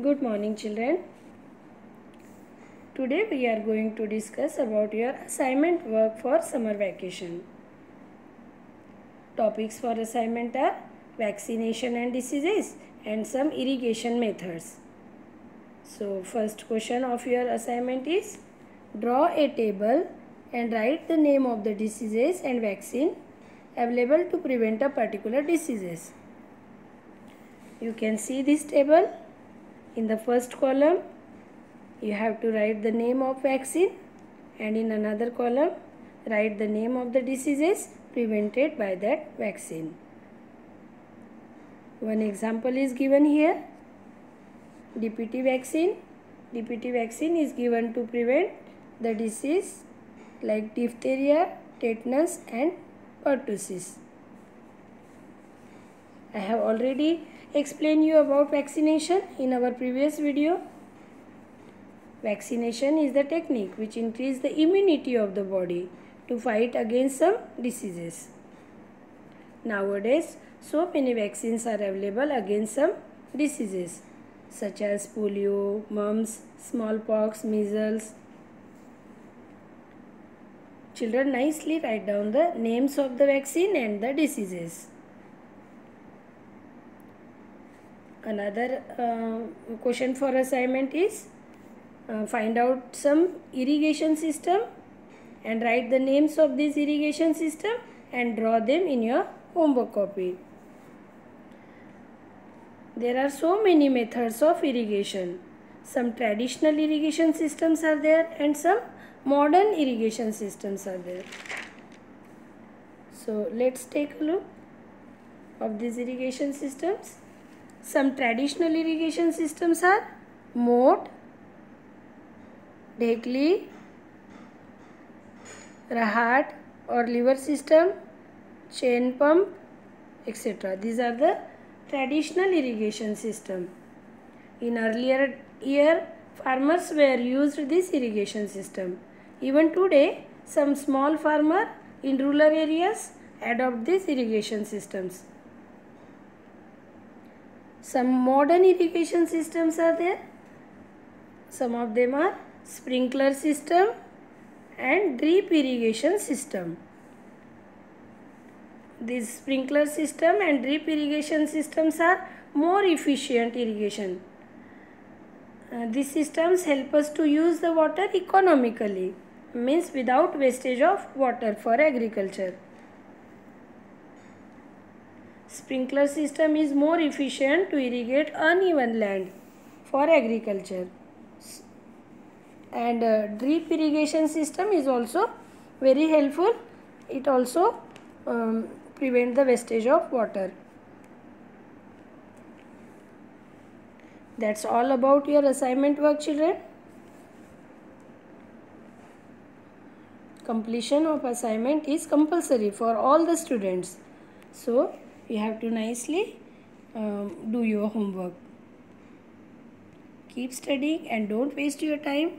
Good morning, children. Today we are going to discuss about your assignment work for summer vacation. Topics for assignment are vaccination and diseases and some irrigation methods. So first question of your assignment is draw a table and write the name of the diseases and vaccine available to prevent a particular diseases. You can see this table. In the first column you have to write the name of vaccine, and in another column write the name of the diseases prevented by that vaccine. One example is given here. DPT vaccine. DPT vaccine is given to prevent the disease like diphtheria, tetanus and pertussis. I have already explained you about vaccination in our previous video. Vaccination is the technique which increases the immunity of the body to fight against some diseases. Nowadays, so many vaccines are available against some diseases such as polio, mumps, smallpox, measles. Children, nicely write down the names of the vaccine and the diseases. Another question for assignment is find out some irrigation system and write the names of this irrigation system and draw them in your homework copy. There are so many methods of irrigation. Some traditional irrigation systems are there and some modern irrigation systems are there. So let's take a look of these irrigation systems. Some traditional irrigation systems are moat, dhekli, rahat or lever system, chain pump, etc. These are the traditional irrigation system. In earlier year, farmers were used this irrigation system. Even today, some small farmer in rural areas adopt these irrigation systems. Some modern irrigation systems are there. Some of them are sprinkler system and drip irrigation system. These sprinkler system and drip irrigation systems are more efficient irrigation. These systems help us to use the water economically, means without wastage of water for agriculture. Sprinkler system is more efficient to irrigate uneven land for agriculture. And drip irrigation system is also very helpful. It also prevents the wastage of water. That's all about your assignment work, children. Completion of assignment is compulsory for all the students. So you have to nicely do your homework. Keep studying and don't waste your time.